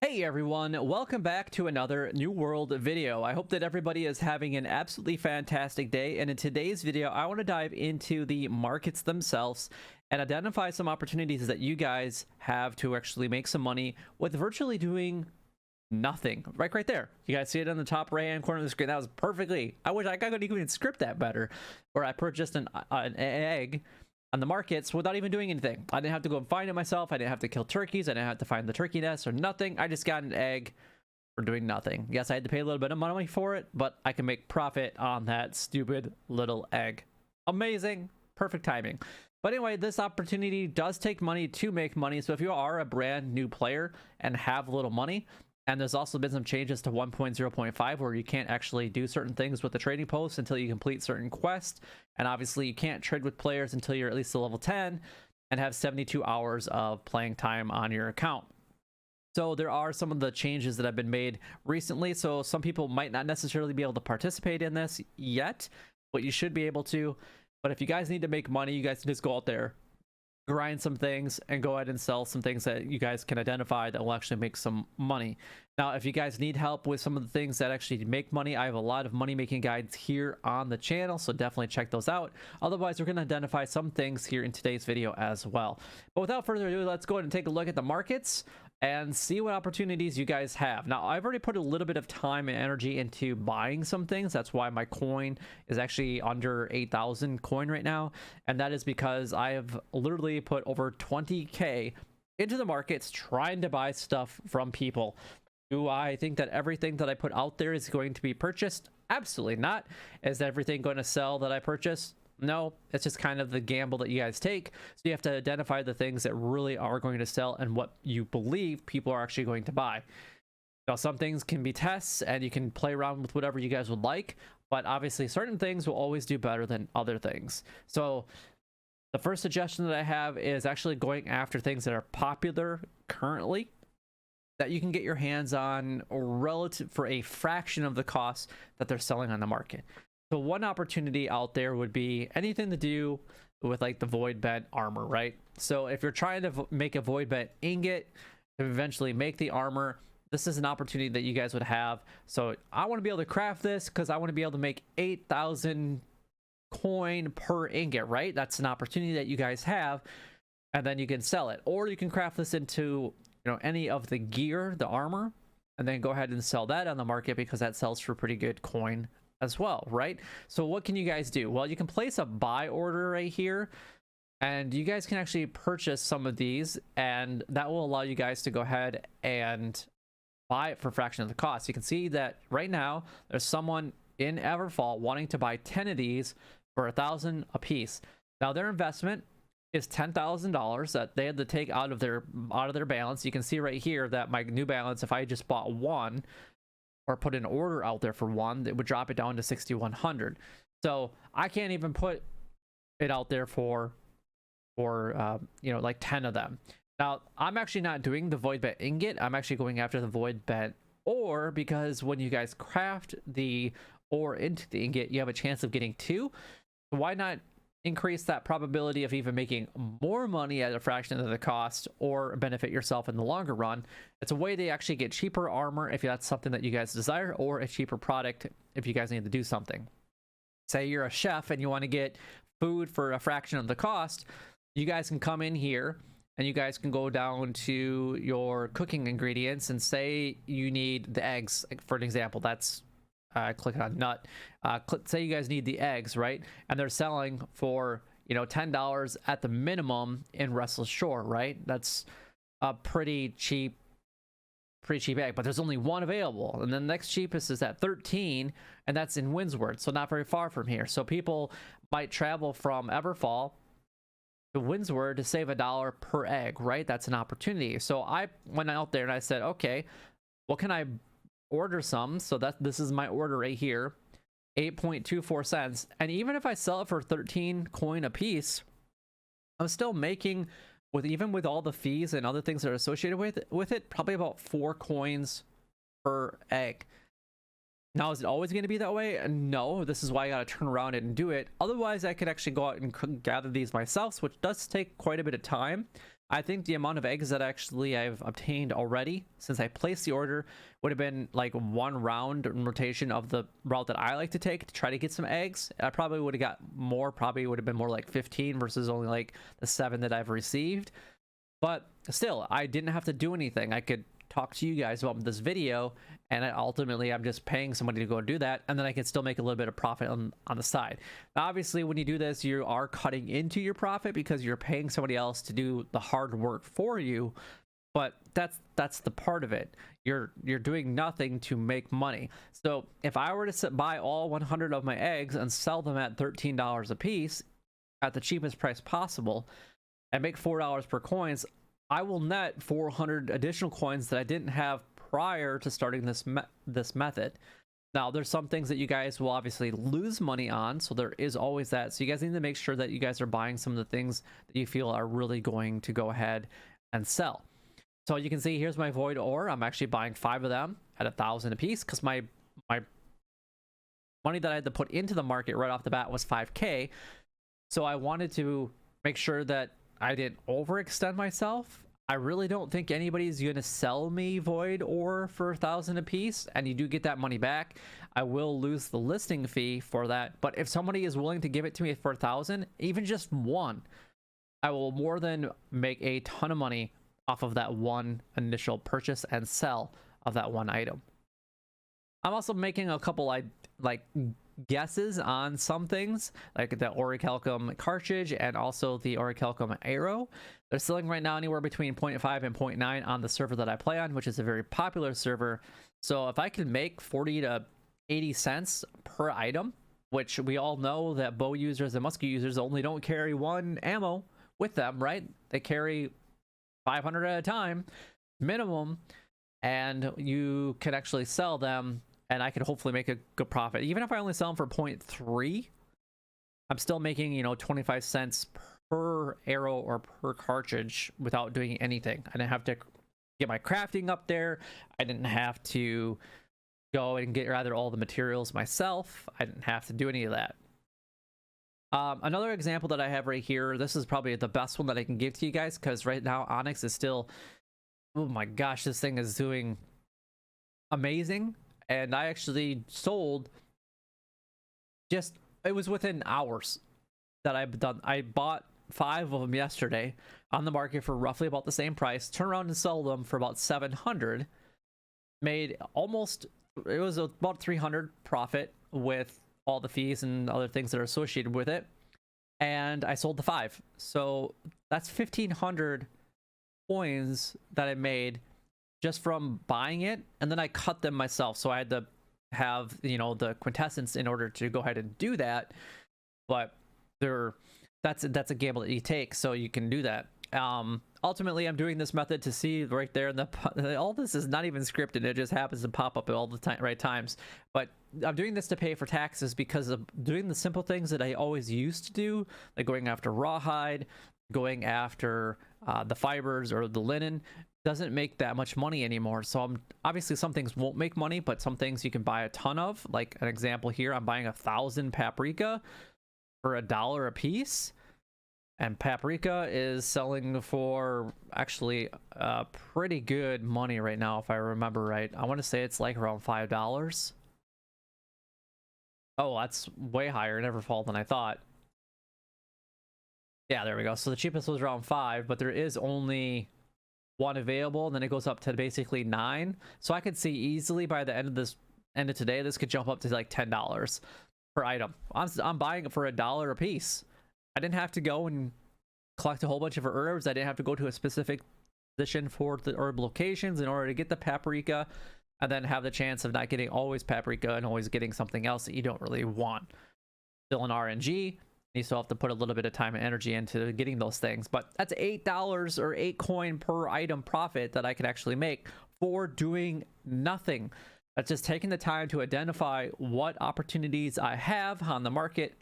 Hey everyone, welcome back to another New World video. I hope that everybody is having an absolutely fantastic day, and in today's video I want to dive into the markets themselves and identify some opportunities that you guys have to actually make some money with virtually doing nothing. Right there. You guys see it in the top right hand corner of the screen. That was perfectly. I wish I could even script that better. Where I purchased an egg on the markets without even doing anything. I didn't have to go and find it myself. I didn't have to kill turkeys. I didn't have to find the turkey nest or nothing. I just got an egg for doing nothing. Yes, I had to pay a little bit of money for it, but I can make profit on that stupid little egg. Amazing. Perfect timing. But anyway, this opportunity does take money to make money. So if you are a brand new player and have little money, and there's also been some changes to 1.0.5 where you can't actually do certain things with the trading post until you complete certain quests. And obviously you can't trade with players until you're at least a level 10 and have 72 hours of playing time on your account. So there are some of the changes that have been made recently. So some people might not necessarily be able to participate in this yet, but you should be able to. But if you guys need to make money, you guys can just go out there, grind some things, and go ahead and sell some things that you guys can identify that will actually make some money. Now, if you guys need help with some of the things that actually make money, I have a lot of money making guides here on the channel, so definitely check those out. Otherwise, we're going to identify some things here in today's video as well. But without further ado, let's go ahead and take a look at the markets and see what opportunities you guys have. Now, I've already put a little bit of time and energy into buying some things. That's why my coin is actually under 8,000 coin right now. And that is because I have literally put over 20K into the markets trying to buy stuff from people. Do I think that everything that I put out there is going to be purchased? Absolutely not. Is everything going to sell that I purchase? No, it's just kind of the gamble that you guys take. So you have to identify the things that really are going to sell and what you believe people are actually going to buy. Now, some things can be tests and you can play around with whatever you guys would like, but obviously certain things will always do better than other things. So the first suggestion that I have is actually going after things that are popular currently, that you can get your hands on relative for a fraction of the cost that they're selling on the market. So one opportunity out there would be anything to do with like the void bent armor, right? So if you're trying to make a void bent ingot to eventually make the armor, this is an opportunity that you guys would have. So I want to be able to craft this because I want to be able to make 8,000 coin per ingot, right? That's an opportunity that you guys have, and then you can sell it, or you can craft this into, you know, any of the gear, the armor, and then go ahead and sell that on the market because that sells for pretty good coin as well, right? So what can you guys do? Well, you can place a buy order right here, and you guys can actually purchase some of these, and that will allow you guys to go ahead and buy it for a fraction of the cost. You can see that right now there's someone in Everfall wanting to buy 10 of these for 1,000 a piece. Now their investment is $10,000 that they had to take out of their balance. You can see right here that my new balance, if I just bought one or put an order out there for one, it would drop it down to 6,100. So I can't even put it out there for you know, like 10 of them. Now I'm actually not doing the void bent ingot. I'm actually going after the void bent ore, because when you guys craft the ore into the ingot, you have a chance of getting two. So why not increase that probability of even making more money at a fraction of the cost, or benefit yourself in the longer run? It's a way to actually get cheaper armor if that's something that you guys desire, or a cheaper product if you guys need to do something. Say you're a chef and you want to get food for a fraction of the cost, you guys can come in here and you guys can go down to your cooking ingredients and say you need the eggs, for an example. That's click on nut. Say you guys need the eggs, right? And they're selling for, you know, $10 at the minimum in Restless Shore, right? That's a pretty cheap egg, but there's only one available. And then the next cheapest is at 13, and that's in Windsward, so not very far from here. So people might travel from Everfall to Windsward to save $1 per egg, right? That's an opportunity. So I went out there and I said, okay, what can I order some? So this is my order right here, 8.24 cents. And even if I sell it for 13 coin a piece, I'm still making, even with all the fees and other things that are associated with it, probably about 4 coins per egg. Now, is it always going to be that way? No, this is why I got to turn around and do it. Otherwise, I could actually go out and gather these myself, which does take quite a bit of time. I think the amount of eggs that actually I've obtained already since I placed the order would have been like one round rotation of the route that I like to take to try to get some eggs. I probably would have got more, probably would have been more like 15 versus only like the 7 that I've received. But still, I didn't have to do anything. I could talk to you guys about this video, and ultimately I'm just paying somebody to go do that, and then I can still make a little bit of profit on the side. Now, obviously, when you do this, you are cutting into your profit because you're paying somebody else to do the hard work for you, but that's the part of it. You're doing nothing to make money. So if I were to buy all 100 of my eggs and sell them at $13 a piece at the cheapest price possible and make $4 per coins, I will net 400 additional coins that I didn't have prior to starting this method. Now, there's some things that you guys will obviously lose money on, so there is always that. So you guys need to make sure that you guys are buying some of the things that you feel are really going to go ahead and sell. So you can see here's my void ore. I'm actually buying 5 of them at 1,000 a piece because my money that I had to put into the market right off the bat was 5K. So I wanted to make sure that I didn't overextend myself. I really don't think anybody's going to sell me void ore for 1,000 a piece, and you do get that money back. I will lose the listing fee for that, but if somebody is willing to give it to me for 1,000, even just one, I will more than make a ton of money off of that one initial purchase and sell of that one item. I'm also making a couple guesses on some things, like the orichalcum cartridge and also the orichalcum arrow. They're selling right now anywhere between 0.5 and 0.9 on the server that I play on, which is a very popular server. So if I can make 40 to 80 cents per item, which we all know that bow users and musket users only don't carry one ammo with them, right? They carry 500 at a time minimum, and you can actually sell them, and I could hopefully make a good profit. Even if I only sell them for 0.3, I'm still making, you know, 25 cents per arrow or per cartridge without doing anything. I didn't have to get my crafting up there. I didn't have to go and gather all the materials myself. I didn't have to do any of that. Another example that I have right here, this is probably the best one that I can give to you guys, because right now Onyx is still, oh my gosh, this thing is doing amazing. And I actually sold just, it was within hours that I've done. I bought 5 of them yesterday on the market for roughly about the same price, turn around and sell them for about 700, made almost, it was about 300 profit with all the fees and other things that are associated with it, and I sold the 5. So that's 1,500 coins that I made just from buying it, and then I cut them myself, so I had to have, you know, the quintessence in order to go ahead and do that. But that's a gamble that you take, so you can do that. Ultimately, I'm doing this method to see right there, and all this is not even scripted. It just happens to pop up at all the right times. But I'm doing this to pay for taxes because of doing the simple things that I always used to do, like going after rawhide, going after the fibers or the linen. Doesn't make that much money anymore. So obviously some things won't make money, but some things you can buy a ton of. Like an example here, I'm buying 1,000 paprika for $1 a piece. And paprika is selling for actually pretty good money right now, if I remember right. I want to say it's like around $5. Oh, that's way higher. Never fall than I thought. Yeah, there we go. So the cheapest was around 5, but there is only one available, and then it goes up to basically 9. So I could see easily by the end of today, this could jump up to like $10 per item. I'm buying it for $1 a piece. I didn't have to go and collect a whole bunch of herbs. I didn't have to go to a specific position for the herb locations in order to get the paprika, and then have the chance of not getting always paprika and always getting something else that you don't really want. Still an RNG. You still have to put a little bit of time and energy into getting those things, but that's $8 or 8 coin per item profit that I could actually make for doing nothing. That's just taking the time to identify what opportunities I have on the market,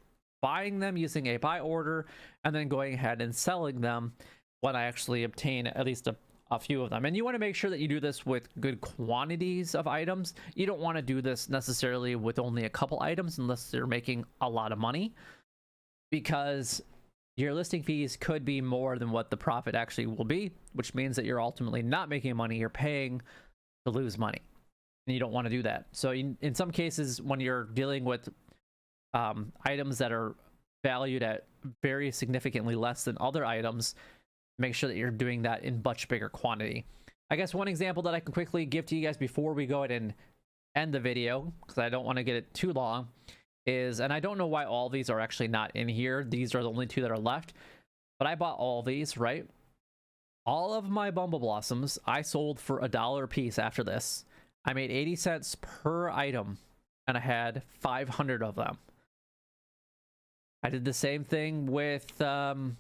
buying them using a buy order, and then going ahead and selling them when I actually obtain at least a few of them. And you want to make sure that you do this with good quantities of items. You don't want to do this necessarily with only a couple items unless they're making a lot of money, because your listing fees could be more than what the profit actually will be, which means that you're ultimately not making money. You're paying to lose money, and you don't want to do that. So in some cases, when you're dealing with items that are valued at very significantly less than other items, make sure that you're doing that in much bigger quantity. I guess one example that I can quickly give to you guys before we go ahead and end the video, because I don't want to get it too long, is, and I don't know why all these are actually not in here. These are the only two that are left, but I bought all these, right? All of my Bumble Blossoms I sold for $1 a piece after this. I made 80 cents per item, and I had 500 of them. I did the same thing with the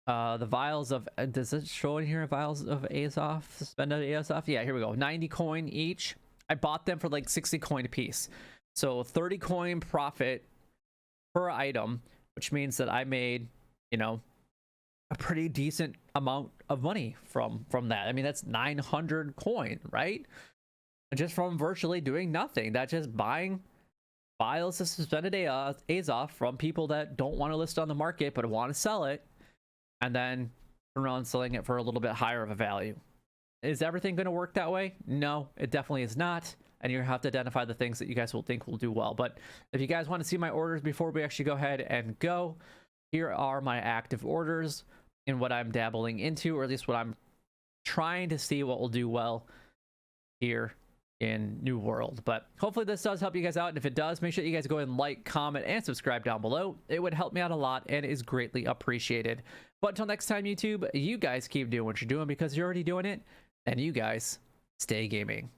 vials of, does it show in here, vials of Azoth, suspended Azoth? Yeah, here we go. 90 coin each. I bought them for like 60 coin a piece. So 30 coin profit per item, which means that I made, you know, a pretty decent amount of money from that. I mean, that's 900 coin, right? Just from virtually doing nothing. That's just buying vials of suspended Azoth from people that don't want to list on the market but want to sell it, and then turn around selling it for a little bit higher of a value. Is everything going to work that way? No, it definitely is not. And you have to identify the things that you guys will think will do well. But if you guys want to see my orders before we actually go ahead and go, here are my active orders and what I'm dabbling into, or at least what I'm trying to see what will do well here in New World. But hopefully this does help you guys out, and if it does, make sure you guys go and like, comment, and subscribe down below. It would help me out a lot and is greatly appreciated. But until next time, YouTube, you guys keep doing what you're doing because you're already doing it, and you guys stay gaming.